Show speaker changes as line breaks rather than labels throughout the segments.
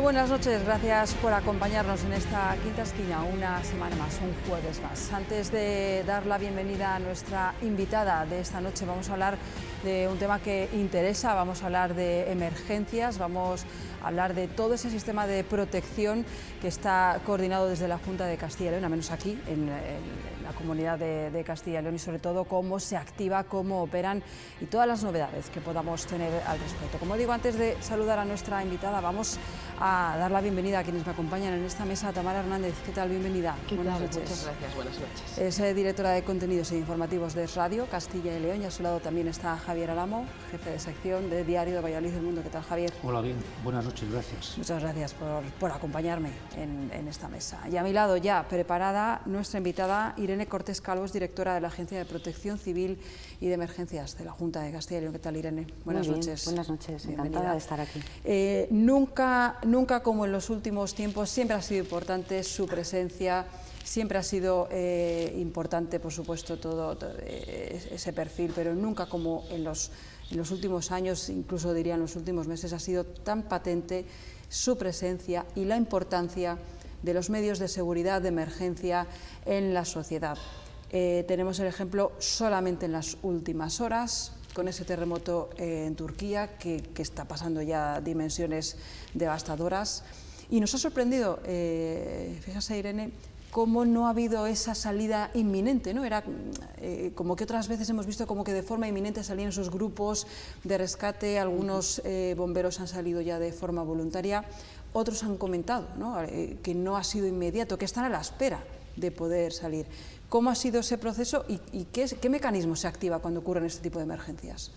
buenas noches, gracias por acompañarnos en esta quinta esquina, una semana más, un jueves más. Antes de dar la bienvenida a nuestra invitada de esta noche, vamos a hablar de un tema que interesa, vamos a hablar de emergencias, vamos a hablar de todo ese sistema de protección que está coordinado desde la Junta de Castilla y León, al menos aquí en la comunidad de Castilla y León, y sobre todo cómo se activa, cómo operan y todas las novedades que podamos tener al respecto. Como digo, antes de saludar a nuestra invitada, vamos a dar la bienvenida a quienes me acompañan en esta mesa. Tamara Hernández, ¿qué tal? Bienvenida.
Buenas noches. Muchas gracias, buenas noches.
Es directora de contenidos e informativos de Radio Castilla y León, y a su lado también está Javier Alamo, jefe de sección de Diario de Valladolid del Mundo. ¿Qué tal, Javier?
Hola, bien, buenas noches, gracias.
Muchas gracias por acompañarme en esta mesa. Y a mi lado ya preparada nuestra invitada Irene Cortés Calvo, directora de la Agencia de Protección Civil y de Emergencias de la Junta de Castilla y León. ¿Qué tal, Irene? Buenas noches.
Buenas noches, encantada de estar aquí.
Nunca como en los últimos tiempos, siempre ha sido importante su presencia, siempre ha sido importante, por supuesto, todo ese perfil, pero nunca como en los últimos años, incluso diría en los últimos meses, ha sido tan patente su presencia y la importancia de los medios de seguridad de emergencia en la sociedad. Tenemos el ejemplo solamente en las últimas horas, con ese terremoto en Turquía que está pasando ya dimensiones devastadoras. Y nos ha sorprendido, fíjese, Irene, cómo no ha habido esa salida inminente, ¿no? Era como que otras veces hemos visto como que de forma inminente salían esos grupos de rescate, algunos bomberos han salido ya de forma voluntaria, otros han comentado, ¿no? Que no ha sido inmediato, que están a la espera de poder salir. ¿Cómo ha sido ese proceso y qué mecanismo se activa cuando ocurren este tipo de emergencias?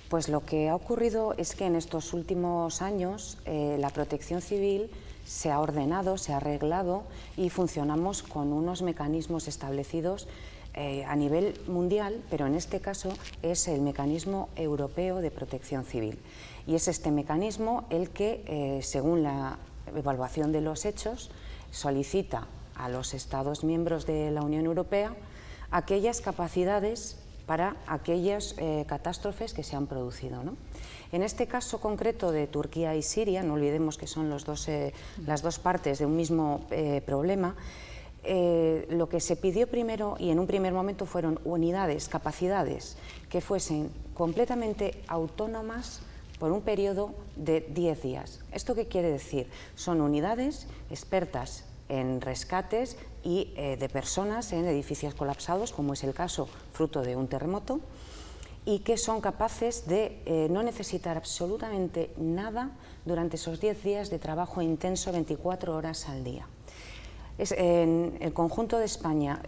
Pues lo que ha ocurrido es que en estos últimos años la protección civil se ha ordenado, se ha arreglado y funcionamos con unos mecanismos establecidos a nivel mundial, pero en este caso es el mecanismo europeo de protección civil. Y es este mecanismo el que, según la evaluación de los hechos, solicita a los Estados miembros de la Unión Europea aquellas capacidades para aquellas catástrofes que se han producido, ¿no? En este caso concreto de Turquía y Siria, no olvidemos que son las dos partes de un mismo problema, lo que se pidió primero y en un primer momento fueron unidades, capacidades que fuesen completamente autónomas por un periodo de 10 días. ¿Esto qué quiere decir? Son unidades expertas en rescates y de personas en edificios colapsados, como es el caso fruto de un terremoto, y que son capaces de no necesitar absolutamente nada durante esos 10 días de trabajo intenso 24 horas al día. En el conjunto de España,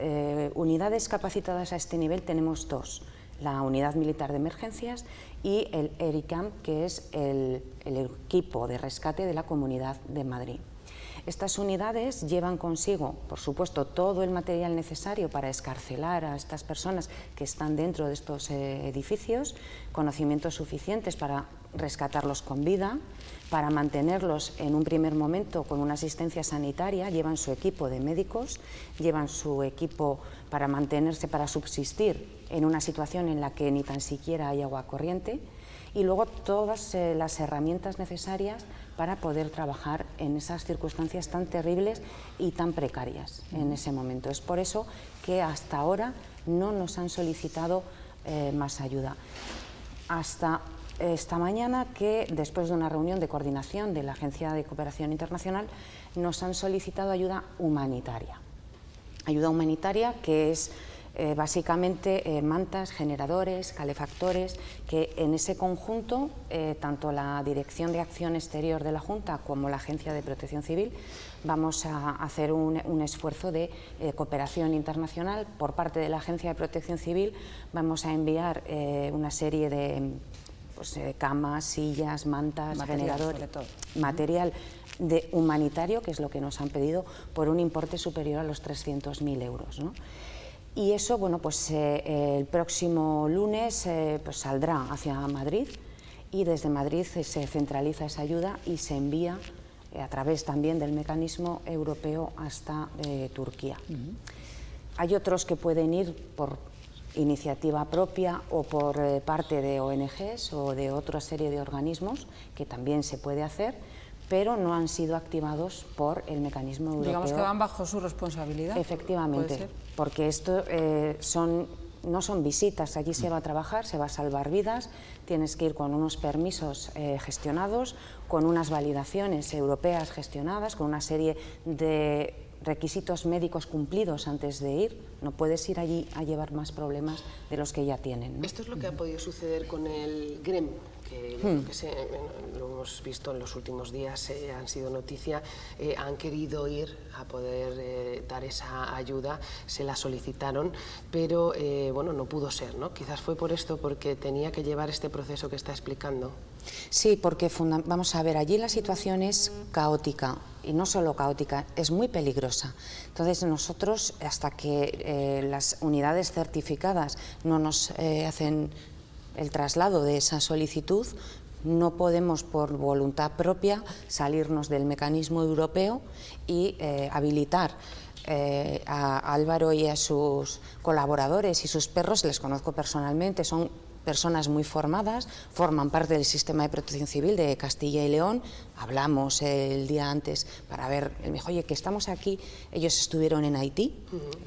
unidades capacitadas a este nivel tenemos dos: la Unidad Militar de Emergencias y el ERICAM, que es el equipo de rescate de la Comunidad de Madrid. Estas unidades llevan consigo, por supuesto, todo el material necesario para excarcelar a estas personas que están dentro de estos edificios, conocimientos suficientes para rescatarlos con vida, para mantenerlos en un primer momento con una asistencia sanitaria, llevan su equipo de médicos, llevan su equipo para mantenerse, para subsistir en una situación en la que ni tan siquiera hay agua corriente, y luego todas las herramientas necesarias para poder trabajar en esas circunstancias tan terribles y tan precarias en ese momento. Es por eso que hasta ahora no nos han solicitado más ayuda. Hasta esta mañana, que después de una reunión de coordinación de la Agencia de Cooperación Internacional, nos han solicitado ayuda humanitaria. Ayuda humanitaria que es básicamente mantas, generadores, calefactores, que en ese conjunto tanto la Dirección de Acción Exterior de la Junta como la Agencia de Protección Civil vamos a hacer un esfuerzo de cooperación internacional. Por parte de la Agencia de Protección Civil vamos a enviar una serie de camas, sillas, mantas, generadores, material humanitario, que es lo que nos han pedido, por un importe superior a los 300.000 euros, ¿no? Y eso, bueno, pues el próximo lunes pues saldrá hacia Madrid, y desde Madrid se centraliza esa ayuda y se envía a través también del mecanismo europeo hasta Turquía. Hay otros que pueden ir por iniciativa propia o por parte de ONGs o de otra serie de organismos, que también se puede hacer, pero no han sido activados por el mecanismo europeo.
Digamos que van bajo su responsabilidad.
Efectivamente, porque esto no son visitas, allí se va a trabajar, se va a salvar vidas, tienes que ir con unos permisos gestionados, con unas validaciones europeas gestionadas, con una serie de requisitos médicos cumplidos antes de ir. No puedes ir allí a llevar más problemas de los que ya tienen, ¿no?
Esto es lo que ha podido suceder con el GREM, que lo hemos visto en los últimos días, han sido noticia, han querido ir a poder dar esa ayuda, se la solicitaron, pero bueno, no pudo ser, ¿no? Quizás fue por esto, porque tenía que llevar este proceso que está explicando.
Sí, porque vamos a ver, allí la situación es caótica, y no solo caótica, es muy peligrosa. Entonces nosotros, hasta que las unidades certificadas no nos hacen el traslado de esa solicitud, no podemos por voluntad propia salirnos del mecanismo europeo y habilitar a Álvaro y a sus colaboradores y sus perros. Les conozco personalmente, son personas muy formadas, forman parte del sistema de protección civil de Castilla y León. Hablamos el día antes para ver, él me dijo, oye, que estamos aquí, ellos estuvieron en Haití,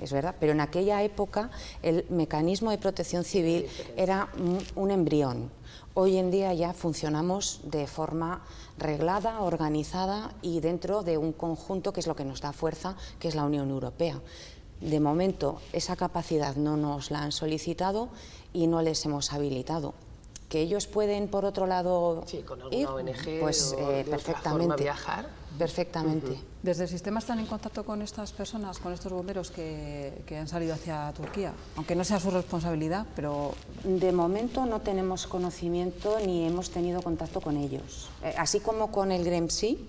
es verdad, pero en aquella época el mecanismo de protección civil era un embrión. Hoy en día ya funcionamos de forma reglada, organizada y dentro de un conjunto que es lo que nos da fuerza, que es la Unión Europea. De momento esa capacidad no nos la han solicitado y no les hemos habilitado. Que ellos pueden, por otro lado,
sí, con alguna
ir,
ONG
pues
o de
perfectamente.
otra forma viajar.
Perfectamente.
¿Desde el sistema están en contacto con estas personas, con estos bomberos que han salido hacia Turquía? Aunque no sea su responsabilidad, pero...
De momento no tenemos conocimiento ni hemos tenido contacto con ellos. Así como con el GREM sí,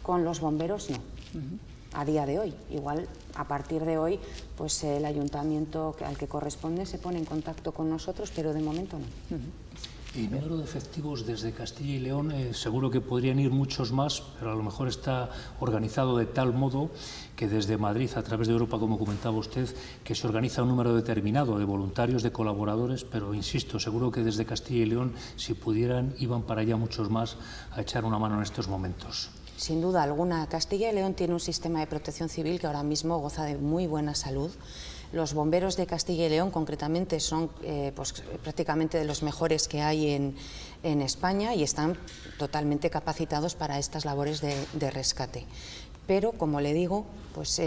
con los bomberos no. A día de hoy. Igual a partir de hoy pues el ayuntamiento al que corresponde se pone en contacto con nosotros, pero de momento no.
Y número de efectivos desde Castilla y León, seguro que podrían ir muchos más, pero a lo mejor está organizado de tal modo que desde Madrid, a través de Europa, como comentaba usted, que se organiza un número determinado de voluntarios, de colaboradores, pero insisto, seguro que desde Castilla y León, si pudieran, iban para allá muchos más a echar una mano en estos momentos.
Sin duda alguna, Castilla y León tiene un sistema de protección civil que ahora mismo goza de muy buena salud. Los bomberos de Castilla y León, concretamente, son pues, prácticamente de los mejores que hay en España y están totalmente capacitados para estas labores de rescate. Pero, como le digo, pues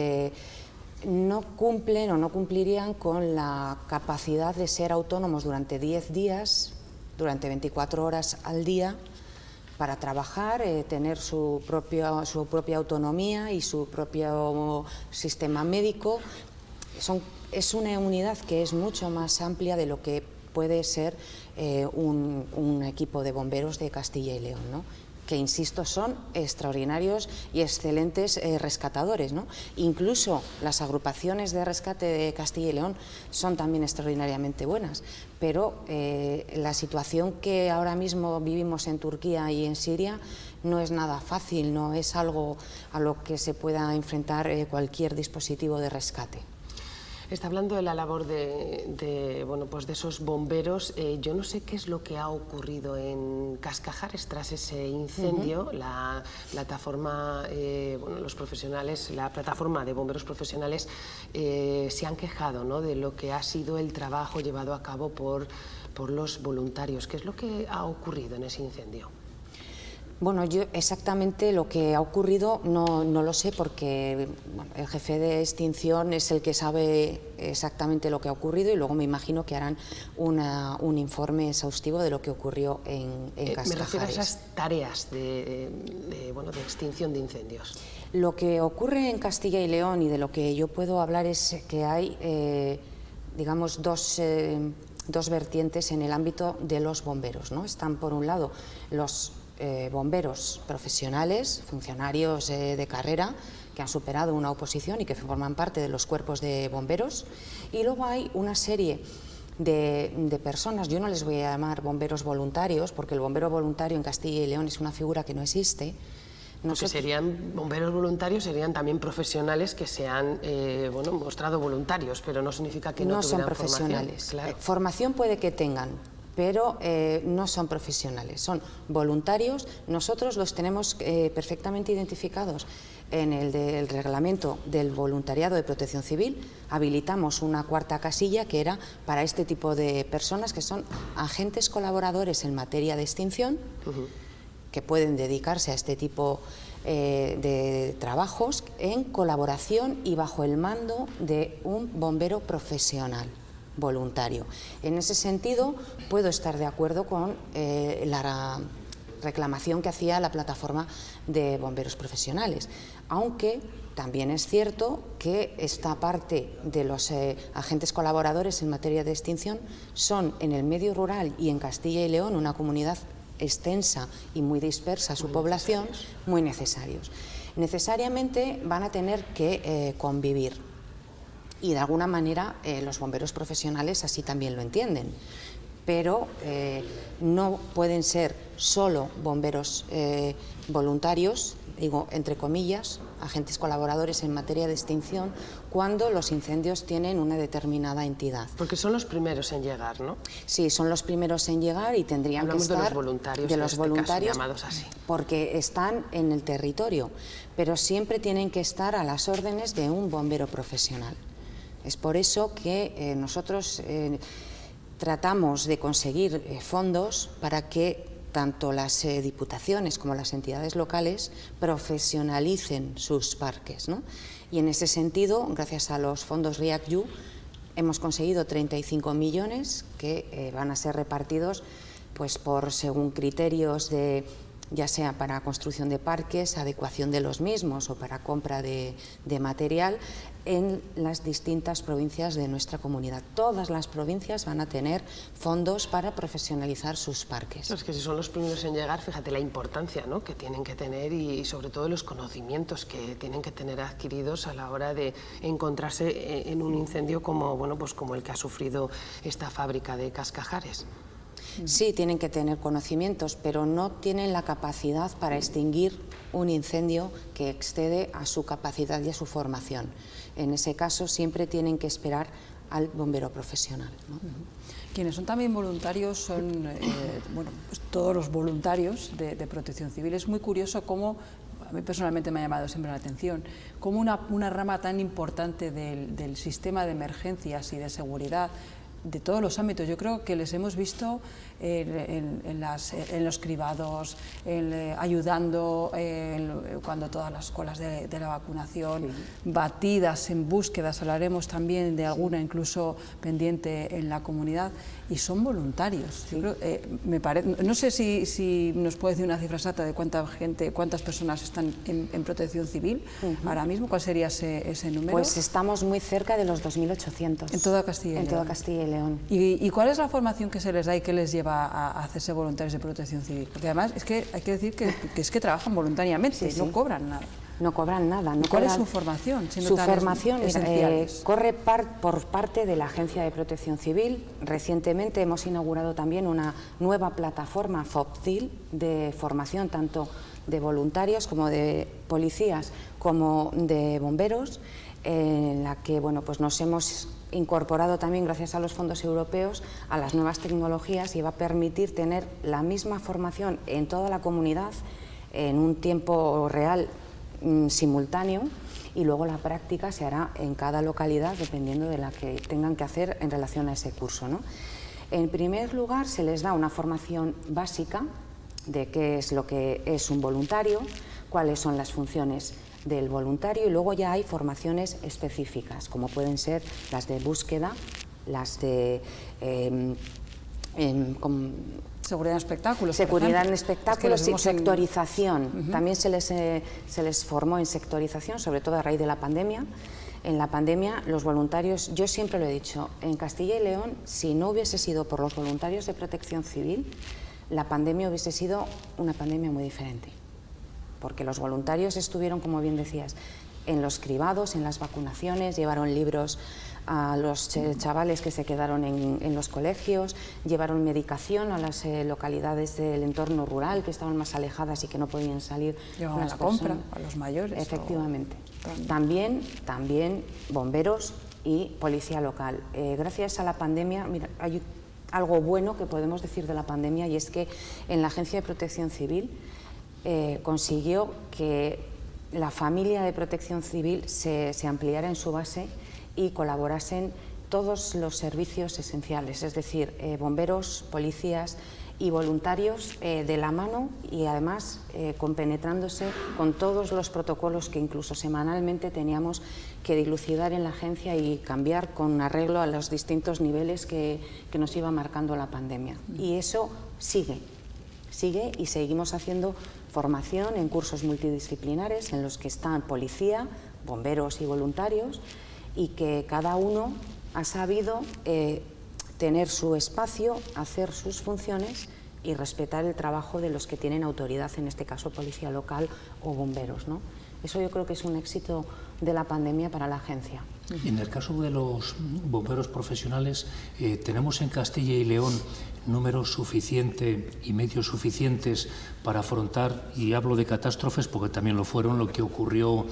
no cumplen o no cumplirían con la capacidad de ser autónomos durante 10 días, durante 24 horas al día, para trabajar, tener su propia autonomía y su propio sistema médico. Es una unidad que es mucho más amplia de lo que puede ser un equipo de bomberos de Castilla y León, ¿no? Que, insisto, son extraordinarios y excelentes rescatadores, ¿no? Incluso las agrupaciones de rescate de Castilla y León son también extraordinariamente buenas, pero la situación que ahora mismo vivimos en Turquía y en Siria no es nada fácil, no es algo a lo que se pueda enfrentar cualquier dispositivo de rescate.
Está hablando de la labor bueno, pues de esos bomberos. Yo no sé qué es lo que ha ocurrido en Cascajares tras ese incendio. La plataforma, bueno, los profesionales, la plataforma de bomberos profesionales se han quejado, ¿no?, de lo que ha sido el trabajo llevado a cabo por los voluntarios. ¿Qué es lo que ha ocurrido en ese incendio?
Bueno, yo exactamente lo que ha ocurrido no lo sé, porque bueno, el jefe de extinción es el que sabe exactamente lo que ha ocurrido y luego me imagino que harán un informe exhaustivo de lo que ocurrió en Cascajares.
Me refiero a esas tareas de extinción de incendios.
Lo que ocurre en Castilla y León y de lo que yo puedo hablar es que hay, digamos, dos vertientes en el ámbito de los bomberos, ¿no? Están, por un lado, los bomberos profesionales, funcionarios de carrera que han superado una oposición y que forman parte de los cuerpos de bomberos, y luego hay una serie de personas, yo no les voy a llamar bomberos voluntarios porque el bombero voluntario en Castilla y León es una figura que no existe.
Porque serían bomberos voluntarios, serían también profesionales que se han bueno, mostrado voluntarios, pero no significa que no tuvieran
son profesionales.
Formación. Claro.
Formación puede que tengan, pero no son profesionales, son voluntarios. Nosotros los tenemos perfectamente identificados en el reglamento del voluntariado de Protección Civil. Habilitamos una cuarta casilla que era para este tipo de personas, que son agentes colaboradores en materia de extinción, que pueden dedicarse a este tipo de trabajos en colaboración y bajo el mando de un bombero profesional voluntario. En ese sentido, puedo estar de acuerdo con la reclamación que hacía la plataforma de bomberos profesionales, aunque también es cierto que esta parte de los agentes colaboradores en materia de extinción son en el medio rural y en Castilla y León, una comunidad extensa y muy dispersa su población, muy necesarios. Necesariamente van a tener que convivir, y de alguna manera los bomberos profesionales así también lo entienden, pero no pueden ser solo bomberos voluntarios, digo entre comillas, agentes colaboradores en materia de extinción, cuando los incendios tienen una determinada entidad.
Porque son los primeros en llegar, ¿no?
Sí, son los primeros en llegar y tendrían que estar...
de los voluntarios,
de los voluntarios,
llamados así.
Porque están en el territorio, pero siempre tienen que estar a las órdenes de un bombero profesional. Es por eso que nosotros tratamos de conseguir fondos para que tanto las diputaciones como las entidades locales profesionalicen sus parques, ¿no? Y en ese sentido, gracias a los fondos REACT-EU, hemos conseguido 35 millones que van a ser repartidos pues, según criterios de, ya sea para construcción de parques, adecuación de los mismos o para compra de material en las distintas provincias de nuestra comunidad. Todas las provincias van a tener fondos para profesionalizar sus parques.
Es que si son los primeros en llegar, fíjate la importancia, ¿no?, que tienen que tener y sobre todo los conocimientos que tienen que tener adquiridos a la hora de encontrarse en un incendio como, bueno, pues como el que ha sufrido esta fábrica de Cascajares.
Sí, tienen que tener conocimientos, pero no tienen la capacidad para extinguir un incendio que excede a su capacidad y a su formación. En ese caso, siempre tienen que esperar al bombero profesional, ¿no?
Quienes son también voluntarios son bueno, pues todos los voluntarios de Protección Civil. Es muy curioso cómo, a mí personalmente me ha llamado siempre la atención, cómo una rama tan importante del sistema de emergencias y de seguridad de todos los ámbitos. Yo creo que les hemos visto en los cribados, ayudando cuando todas las colas de la vacunación, batidas en búsquedas, hablaremos también de alguna incluso pendiente en la comunidad, y son voluntarios. Yo creo, no sé si nos puede decir una cifra exacta de cuántas personas están en Protección Civil ahora mismo. ¿Cuál sería ese número?
Pues estamos muy cerca de los 2.800.
En toda Castilla y León.
En toda Castilla y León.
¿Y cuál es la formación que se les da y qué les lleva a hacerse voluntarios de Protección Civil? Porque además es que hay que decir que es que trabajan voluntariamente, no cobran nada.
No cobran nada.
¿Cuál es su formación?
Su formación corre por parte de la Agencia de Protección Civil. Recientemente hemos inaugurado también una nueva plataforma FOPCIL de formación tanto de voluntarios como de policías como de bomberos, en la que bueno, pues nos hemos incorporado también, gracias a los fondos europeos, a las nuevas tecnologías, y va a permitir tener la misma formación en toda la comunidad en un tiempo real simultáneo, y luego la práctica se hará en cada localidad dependiendo de la que tengan que hacer en relación a ese curso, ¿no? En primer lugar, se les da una formación básica de qué es lo que es un voluntario, cuáles son las funciones del voluntario, y luego ya hay formaciones específicas, como pueden ser las de búsqueda, las de
seguridad en espectáculos.
Seguridad en espectáculos, y sectorización. También se les formó en sectorización, sobre todo a raíz de la pandemia. En la pandemia, los voluntarios, yo siempre lo he dicho, en Castilla y León, si no hubiese sido por los voluntarios de Protección Civil, la pandemia hubiese sido una pandemia muy diferente. Porque los voluntarios estuvieron, como bien decías, en los cribados, en las vacunaciones, llevaron libros a los chavales que se quedaron en los colegios, llevaron medicación a las localidades del entorno rural que estaban más alejadas y que no podían salir.
Llevaban a la compra, a los mayores.
Efectivamente. También bomberos y policía local. Gracias a la pandemia, mira, hay algo bueno que podemos decir de la pandemia, y es que en la Agencia de Protección Civil consiguió que la familia de Protección Civil se ampliara en su base y colaborasen todos los servicios esenciales, es decir, bomberos, policías y voluntarios de la mano, y además compenetrándose con todos los protocolos que incluso semanalmente teníamos que dilucidar en la agencia y cambiar con arreglo a los distintos niveles que nos iba marcando la pandemia. Y eso sigue y seguimos haciendo formación en cursos multidisciplinares en los que están policía, bomberos y voluntarios, y que cada uno ha sabido tener su espacio, hacer sus funciones y respetar el trabajo de los que tienen autoridad, en este caso policía local o bomberos, ¿no? Eso yo creo que es un éxito de la pandemia para la agencia.
En el caso de los bomberos profesionales, ¿tenemos en Castilla y León número suficiente y medios suficientes para afrontar, y hablo de catástrofes porque también lo fueron, lo que ocurrió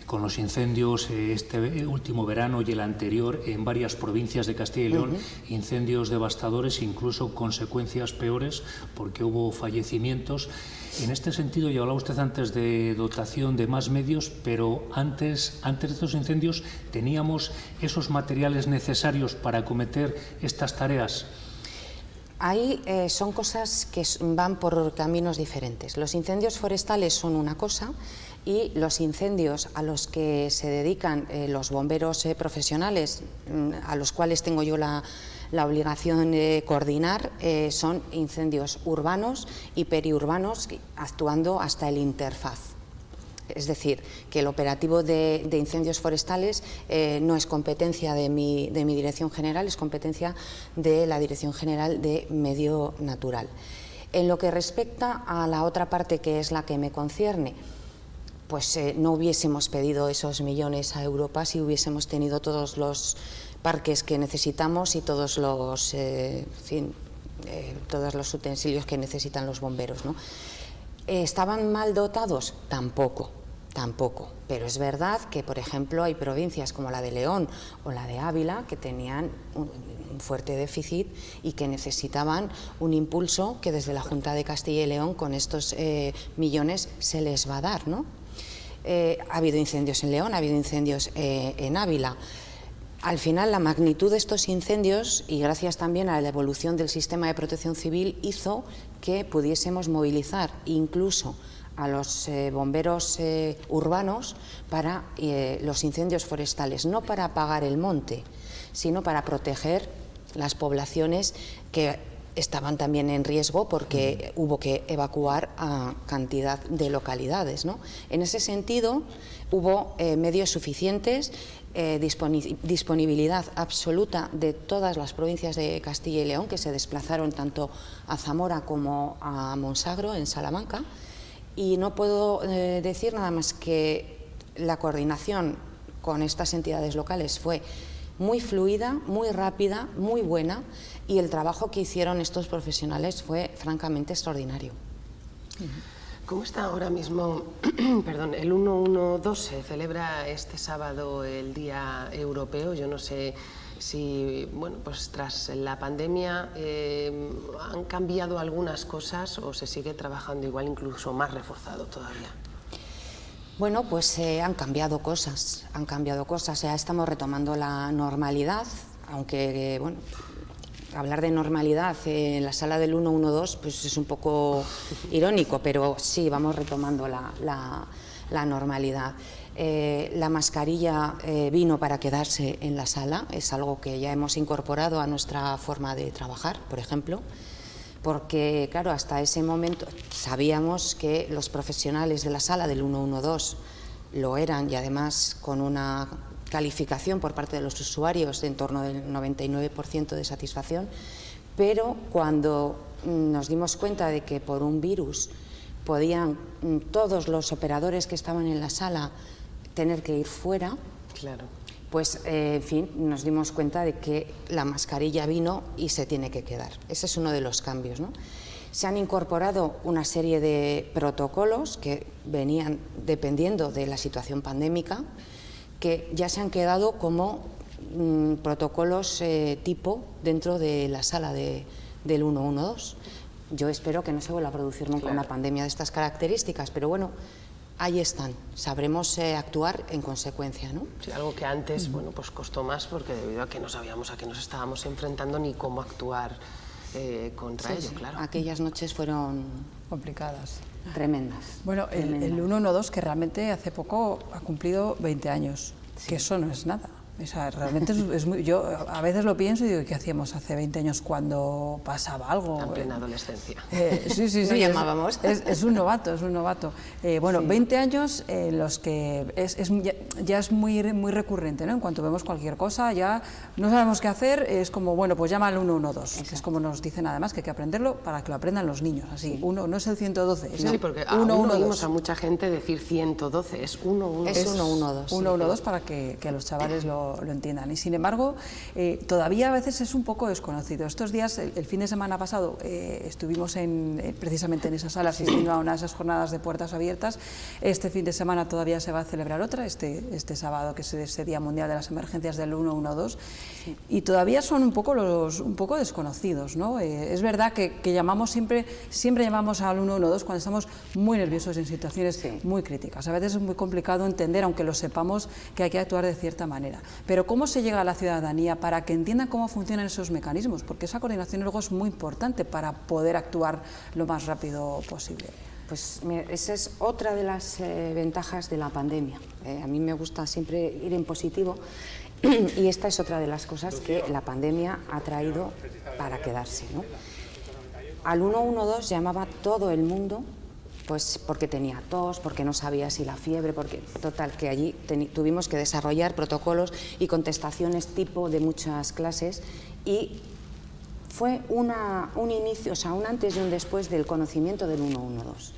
con los incendios este último verano y el anterior en varias provincias de Castilla y León, incendios devastadores, incluso consecuencias peores porque hubo fallecimientos? En este sentido, ya hablaba usted antes de dotación de más medios, pero antes de estos incendios, ¿teníamos esos materiales necesarios para acometer estas tareas?
Ahí son cosas que van por caminos diferentes. Los incendios forestales son una cosa, y los incendios a los que se dedican los bomberos profesionales, a los cuales tengo yo la obligación de coordinar, son incendios urbanos y periurbanos, actuando hasta el interfaz. Es decir, que el operativo de incendios forestales no es competencia de mi dirección general, es competencia de la Dirección General de Medio Natural. En lo que respecta a la otra parte, que es la que me concierne, pues no hubiésemos pedido esos millones a Europa si hubiésemos tenido todos los parques que necesitamos y todos los, todos los utensilios que necesitan los bomberos, ¿no? ¿Estaban mal dotados? Tampoco, pero es verdad que, por ejemplo, hay provincias como la de León o la de Ávila que tenían un fuerte déficit y que necesitaban un impulso que desde la Junta de Castilla y León con estos millones se les va a dar, ¿no? Ha habido incendios en León, ha habido incendios en Ávila. Al final, la magnitud de estos incendios, y gracias también a la evolución del sistema de protección civil, hizo que pudiésemos movilizar incluso a los bomberos urbanos para los incendios forestales, no para apagar el monte, sino para proteger las poblaciones que estaban también en riesgo porque hubo que evacuar a cantidad de localidades, ¿no? En ese sentido, hubo medios suficientes, disponibilidad absoluta de todas las provincias de Castilla y León, que se desplazaron tanto a Zamora como a Monsagro, en Salamanca, y no puedo decir nada más que la coordinación con estas entidades locales fue muy fluida, muy rápida, muy buena, y el trabajo que hicieron estos profesionales fue francamente extraordinario.
¿Cómo está ahora mismo, perdón, el 112? Se celebra este sábado el Día Europeo. Yo no sé si, bueno, pues tras la pandemia han cambiado algunas cosas o se sigue trabajando igual, incluso más reforzado todavía.
Bueno, pues han cambiado cosas, ya estamos retomando la normalidad, aunque, bueno, hablar de normalidad en la sala del 112 pues es un poco irónico, pero sí, vamos retomando la normalidad. La mascarilla vino para quedarse en la sala, es algo que ya hemos incorporado a nuestra forma de trabajar, por ejemplo, porque, claro, hasta ese momento sabíamos que los profesionales de la sala del 112 lo eran, y además con una calificación por parte de los usuarios de en torno del 99% de satisfacción, pero cuando nos dimos cuenta de que por un virus podían todos los operadores que estaban en la sala tener que ir fuera,
claro,
pues, en fin, nos dimos cuenta de que la mascarilla vino y se tiene que quedar. Ese es uno de los cambios, ¿no? Se han incorporado una serie de protocolos que venían dependiendo de la situación pandémica, que ya se han quedado como protocolos tipo dentro de la sala del 112. Yo espero que no se vuelva a producir nunca una pandemia de estas características, pero bueno, ahí están, sabremos actuar en consecuencia, ¿no?
Sí, algo que antes, bueno, pues costó más porque debido a que no sabíamos a qué nos estábamos enfrentando ni cómo actuar contra ello, claro.
Aquellas noches fueron
complicadas.
Tremendas.
Bueno, el 112 que realmente hace poco ha cumplido 20 años, que eso no es nada. O sea, realmente es muy, yo a veces lo pienso y digo, ¿qué hacíamos hace 20 años cuando pasaba algo?
En plena adolescencia.
Sí. Lo llamábamos.
Es un novato, es un novato. Bueno, sí. 20 años en los que ya es muy recurrente, ¿no? En cuanto vemos cualquier cosa, ya no sabemos qué hacer, es como, bueno, pues llama al 112, que es como nos dicen además, que hay que aprenderlo para que lo aprendan los niños, así. Uno, no es el 112, es
sí, porque aún oímos a mucha gente decir 112, es 112.
Es 112.
112 para que los chavales lo entiendan. Y sin embargo, todavía a veces es un poco desconocido. Estos días, el fin de semana pasado, estuvimos precisamente en esa sala asistiendo a una de esas jornadas de puertas abiertas. Este fin de semana todavía se va a celebrar otra, este sábado, que es ese Día Mundial de las Emergencias del 112, sí. Y todavía son un poco desconocidos, ¿no? Es verdad que llamamos siempre llamamos al 112 cuando estamos muy nerviosos en situaciones muy críticas. A veces es muy complicado entender, aunque lo sepamos, que hay que actuar de cierta manera. Pero ¿cómo se llega a la ciudadanía para que entiendan cómo funcionan esos mecanismos? Porque esa coordinación luego es muy importante para poder actuar lo más rápido posible.
Pues mira, esa es otra de las ventajas de la pandemia. A mí me gusta siempre ir en positivo y esta es otra de las cosas que la pandemia ha traído para quedarse, ¿no? Al 112 llamaba todo el mundo, pues porque tenía tos, porque no sabía si la fiebre, porque total, que allí tuvimos que desarrollar protocolos y contestaciones tipo de muchas clases y fue un inicio, o sea, un antes y un después del conocimiento del 112,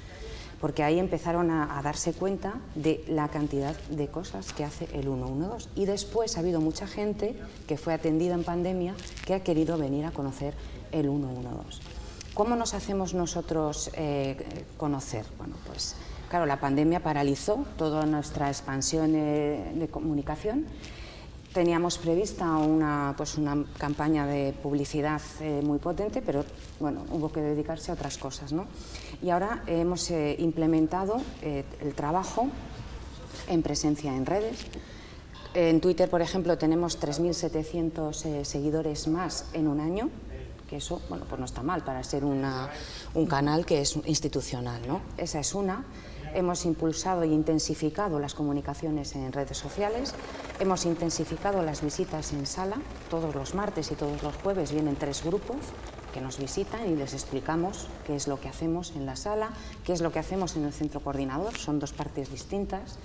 porque ahí empezaron a darse cuenta de la cantidad de cosas que hace el 112 y después ha habido mucha gente que fue atendida en pandemia que ha querido venir a conocer el 112. ¿Cómo nos hacemos nosotros conocer? Bueno, pues claro, la pandemia paralizó toda nuestra expansión de comunicación. Teníamos prevista una campaña de publicidad muy potente, pero bueno, hubo que dedicarse a otras cosas, ¿no? Y ahora hemos implementado el trabajo en presencia en redes. En Twitter, por ejemplo, tenemos 3.700 seguidores más en un año, que eso, bueno, pues no está mal para ser un canal que es institucional, ¿no? Esa es una. Hemos impulsado e intensificado las comunicaciones en redes sociales, hemos intensificado las visitas en sala, todos los martes y todos los jueves vienen 3 grupos que nos visitan y les explicamos qué es lo que hacemos en la sala, qué es lo que hacemos en el centro coordinador, son 2 partes distintas.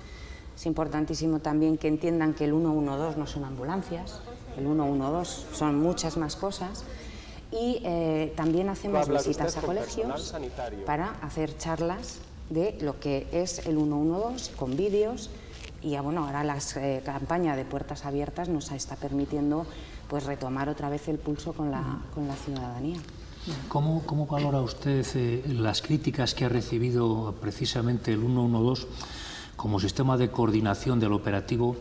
Es importantísimo también que entiendan que el 112 no son ambulancias, el 112 son muchas más cosas. Y también hacemos visitas a colegios para hacer charlas de lo que es el 112 con vídeos y bueno, ahora la campaña de puertas abiertas nos está permitiendo pues retomar otra vez el pulso con la ciudadanía.
¿Cómo valora usted las críticas que ha recibido precisamente el 112 como sistema de coordinación del operativo?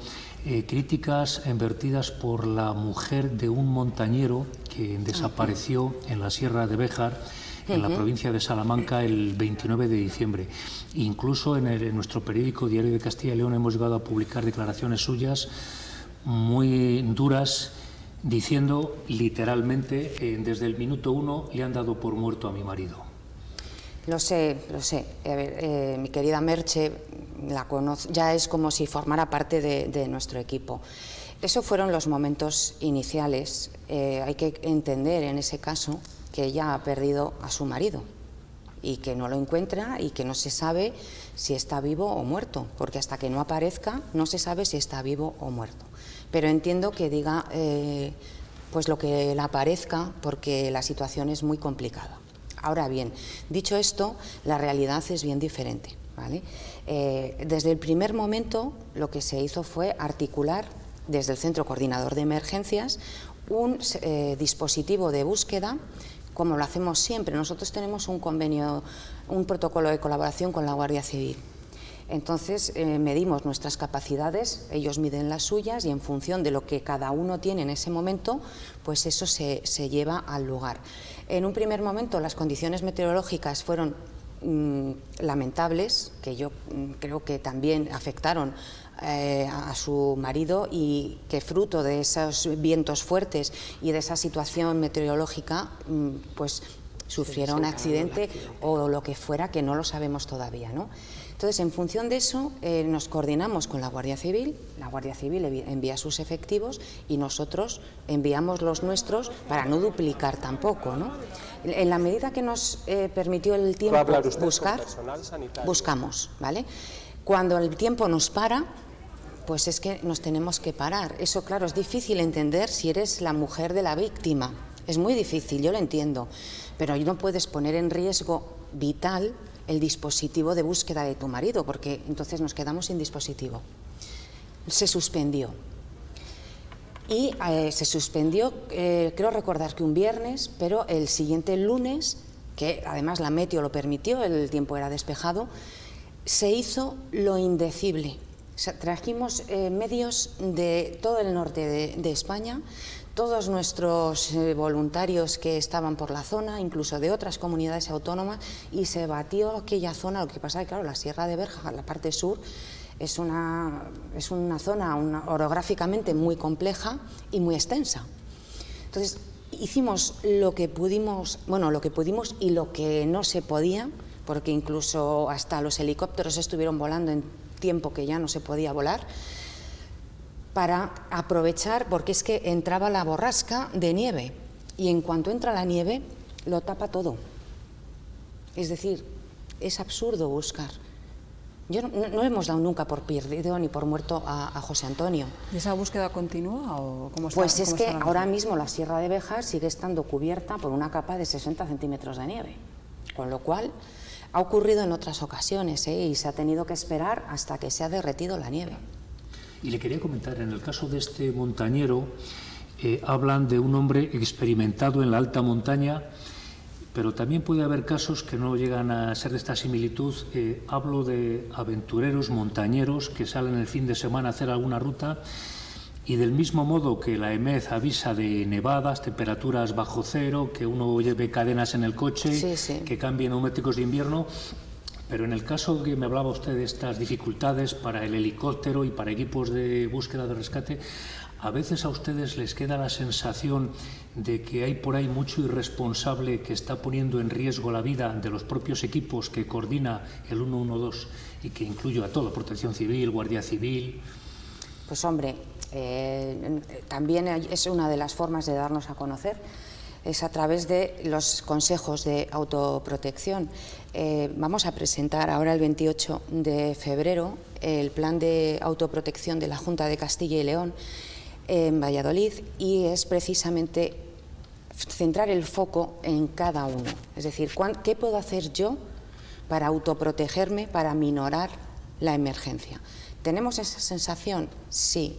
Críticas vertidas por la mujer de un montañero que desapareció en la Sierra de Béjar, en la provincia de Salamanca, el 29 de diciembre. Incluso en nuestro periódico Diario de Castilla y León hemos llegado a publicar declaraciones suyas muy duras, diciendo literalmente, desde el minuto 1 le han dado por muerto a mi marido.
Lo sé. A ver, mi querida Merche la conozco, ya es como si formara parte de nuestro equipo. Esos fueron los momentos iniciales. Hay que entender en ese caso que ella ha perdido a su marido y que no lo encuentra y que no se sabe si está vivo o muerto, porque hasta que no aparezca no se sabe si está vivo o muerto. Pero entiendo que diga pues lo que le aparezca, porque la situación es muy complicada. Ahora bien, dicho esto, la realidad es bien diferente, ¿vale? Desde el primer momento lo que se hizo fue articular desde el Centro Coordinador de Emergencias un dispositivo de búsqueda, como lo hacemos siempre. Nosotros tenemos un convenio, un protocolo de colaboración con la Guardia Civil. Entonces medimos nuestras capacidades, ellos miden las suyas y en función de lo que cada uno tiene en ese momento, pues eso se lleva al lugar. En un primer momento las condiciones meteorológicas fueron lamentables, que yo creo que también afectaron a su marido y que fruto de esos vientos fuertes y de esa situación meteorológica pues sufrieron un accidente o lo que fuera, que no lo sabemos todavía, ¿no? Entonces, en función de eso, nos coordinamos con la Guardia Civil envía sus efectivos y nosotros enviamos los nuestros para no duplicar tampoco, ¿no? En la medida que nos permitió el tiempo buscar, buscamos, ¿vale? Cuando el tiempo nos para, pues es que nos tenemos que parar. Eso, claro, es difícil entender si eres la mujer de la víctima. Es muy difícil, yo lo entiendo, pero no puedes poner en riesgo vital el dispositivo de búsqueda de tu marido, porque entonces nos quedamos sin dispositivo. Se suspendió. Y se suspendió, creo recordar que un viernes, pero el siguiente lunes, que además la meteo lo permitió, el tiempo era despejado, se hizo lo indecible. O sea, trajimos medios de todo el norte de España, todos nuestros voluntarios que estaban por la zona, incluso de otras comunidades autónomas, y se batió aquella zona. Lo que pasa es que, claro, la Sierra de Berja, la parte sur, es una zona orográficamente muy compleja y muy extensa. Entonces, hicimos lo que pudimos, bueno, lo que pudimos y lo que no se podía, porque incluso hasta los helicópteros estuvieron volando en tiempo que ya no se podía volar, para aprovechar, porque es que entraba la borrasca de nieve y en cuanto entra la nieve lo tapa todo. Es decir, es absurdo buscar. No hemos dado nunca por perdido ni por muerto a José Antonio.
¿Y esa búsqueda continúa o cómo está?
Pues es que ahora mismo la Sierra de Béjar sigue estando cubierta por una capa de 60 centímetros de nieve, con lo cual ha ocurrido en otras ocasiones y se ha tenido que esperar hasta que se ha derretido la nieve.
Y le quería comentar, en el caso de este montañero, hablan de un hombre experimentado en la alta montaña, pero también puede haber casos que no llegan a ser de esta similitud. Hablo de aventureros, montañeros, que salen el fin de semana a hacer alguna ruta y del mismo modo que la EMED avisa de nevadas, temperaturas bajo cero, que uno lleve cadenas en el coche, que cambien neumáticos de invierno. Pero en el caso que me hablaba usted de estas dificultades para el helicóptero y para equipos de búsqueda de rescate, ¿a veces a ustedes les queda la sensación de que hay por ahí mucho irresponsable que está poniendo en riesgo la vida de los propios equipos que coordina el 112 y que incluye a todo, Protección Civil, Guardia Civil?
Pues hombre, también es una de las formas de darnos a conocer, es a través de los consejos de autoprotección. Vamos a presentar ahora el 28 de febrero el plan de autoprotección de la Junta de Castilla y León en Valladolid y es precisamente centrar el foco en cada uno. Es decir, ¿qué puedo hacer yo para autoprotegerme, para minorar la emergencia? ¿Tenemos esa sensación? Sí.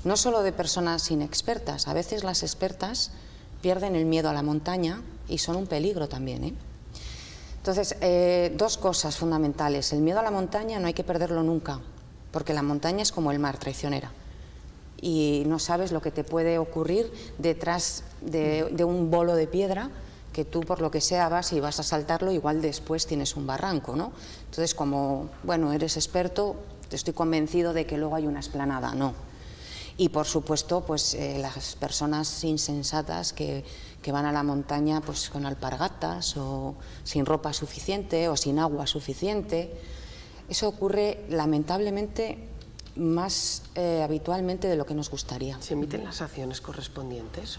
No solo de personas inexpertas, a veces las expertas pierden el miedo a la montaña y son un peligro también, Entonces, dos cosas fundamentales. El miedo a la montaña no hay que perderlo nunca, porque la montaña es como el mar, traicionera. Y no sabes lo que te puede ocurrir detrás de un bolo de piedra, que tú por lo que sea vas y vas a saltarlo, igual después tienes un barranco, ¿no? Entonces, como, bueno, eres experto, te estoy convencido de que luego hay una explanada, no. Y por supuesto, pues las personas insensatas que van a la montaña pues con alpargatas o sin ropa suficiente o sin agua suficiente. Eso ocurre lamentablemente más habitualmente de lo que nos gustaría.
¿Se emiten las sanciones correspondientes?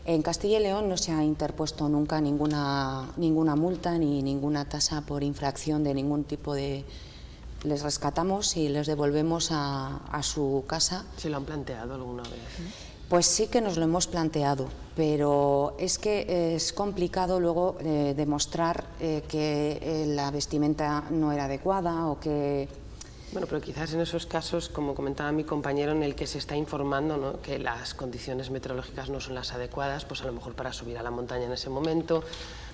En Castilla y León no se ha interpuesto nunca ninguna multa ni ninguna tasa por infracción de ningún tipo de... Les rescatamos y les devolvemos a su casa.
¿Se lo han planteado alguna vez?
Pues sí que nos lo hemos planteado, pero es que es complicado luego demostrar que la vestimenta no era adecuada o que...
Bueno, pero quizás en esos casos, como comentaba mi compañero, en el que se está informando, ¿no?, que las condiciones meteorológicas no son las adecuadas, pues a lo mejor para subir a la montaña en ese momento,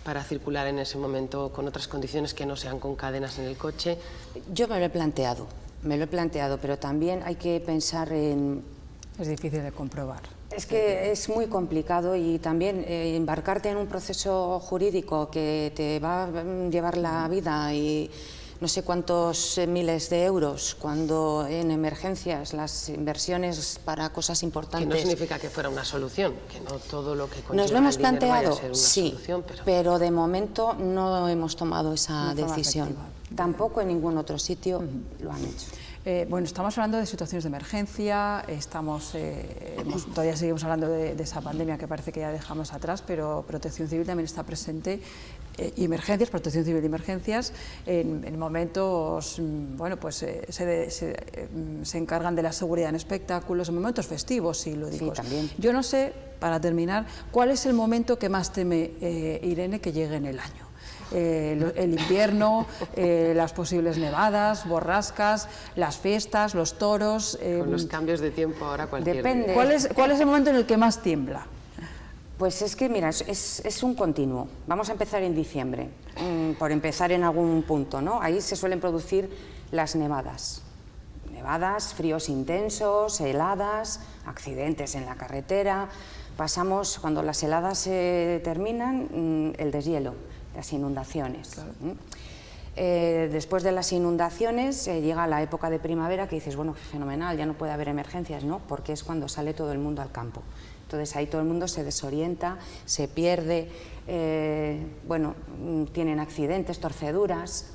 para circular en ese momento con otras condiciones que no sean con cadenas en el coche?
Yo me lo he planteado, pero también hay que pensar en...
Es difícil de comprobar.
Es que es muy complicado y también embarcarte en un proceso jurídico que te va a llevar la vida y no sé cuántos miles de euros, cuando en emergencias las inversiones para cosas importantes...
Que no significa que fuera una solución, que no todo lo que conlleva
Nos lo hemos
el dinero vaya
planteado,
a ser una
sí,
solución,
pero de momento no hemos tomado esa
De forma
decisión.
efectiva.
Tampoco en ningún otro sitio lo han hecho.
Bueno, estamos hablando de situaciones de emergencia, todavía seguimos hablando de esa pandemia que parece que ya dejamos atrás, pero Protección Civil también está presente, Protección Civil de emergencias, en momentos, bueno, pues se encargan de la seguridad en espectáculos, en momentos festivos y lúdicos.
Sí, también.
Yo no sé, para terminar, ¿cuál es el momento que más teme Irene que llegue en el año? El invierno, las posibles nevadas, borrascas, las fiestas, los toros...
Con los cambios de tiempo ahora cualquier...
Depende.
¿Cuál es el momento en el que más tiembla?
Pues es que, mira, es un continuo. Vamos a empezar en diciembre, por empezar en algún punto, ¿no? Ahí se suelen producir las nevadas. Nevadas, fríos intensos, heladas, accidentes en la carretera. Pasamos, cuando las heladas se terminan, el deshielo, las inundaciones. Claro. Después de las inundaciones llega la época de primavera que dices, bueno, fenomenal, ya no puede haber emergencias, ¿no? Porque es cuando sale todo el mundo al campo. Entonces ahí todo el mundo se desorienta, se pierde, bueno, tienen accidentes, torceduras,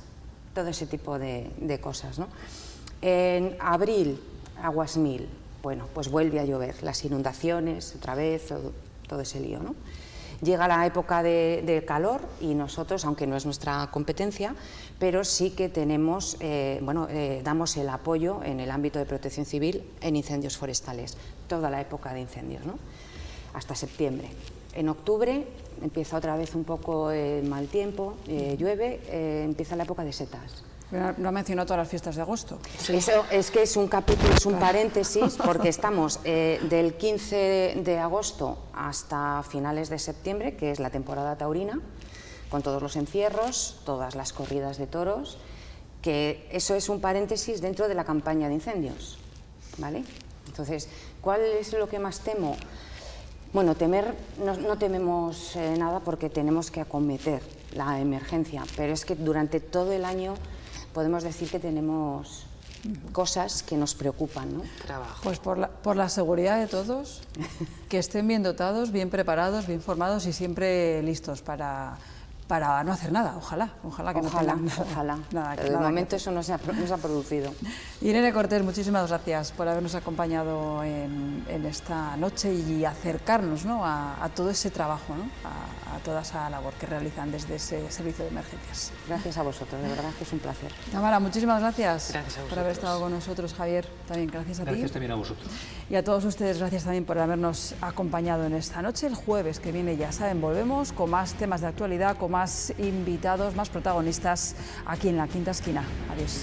todo ese tipo de cosas, ¿no? En abril, aguas mil, bueno, pues vuelve a llover, las inundaciones, otra vez, todo ese lío, ¿no? Llega la época de calor y nosotros, aunque no es nuestra competencia, pero sí que tenemos, damos el apoyo en el ámbito de protección civil en incendios forestales, toda la época de incendios, ¿no? Hasta septiembre. En octubre empieza otra vez un poco el mal tiempo, llueve, empieza la época de setas.
No ha mencionado todas las fiestas de agosto.
Eso es que es un capítulo, es un paréntesis, porque estamos del 15 de agosto hasta finales de septiembre, que es la temporada taurina, con todos los encierros, todas las corridas de toros, que eso es un paréntesis dentro de la campaña de incendios, ¿vale? Entonces, ¿cuál es lo que más temo? Bueno, temer, no tememos nada porque tenemos que acometer la emergencia, pero es que durante todo el año podemos decir que tenemos cosas que nos preocupan, ¿no?
Trabajo.
Pues por la seguridad de todos, que estén bien dotados, bien preparados, bien formados y siempre listos para no hacer nada, ojalá que no tengan nada.
Pero de momento eso no se ha producido.
Irene Cortés, muchísimas gracias por habernos acompañado en esta noche y acercarnos, ¿no?, a todo ese trabajo, ¿no?, a toda esa labor que realizan desde ese servicio de emergencias.
Gracias a vosotros, de verdad que es un placer.
Tamara, muchísimas gracias,
gracias
por haber estado con nosotros. Javier, también gracias a ti.
Gracias también a vosotros.
Y a todos ustedes, gracias también por habernos acompañado en esta noche. El jueves que viene, ya saben, volvemos con más temas de actualidad, con más invitados, más protagonistas aquí en La Quinta Esquina. Adiós.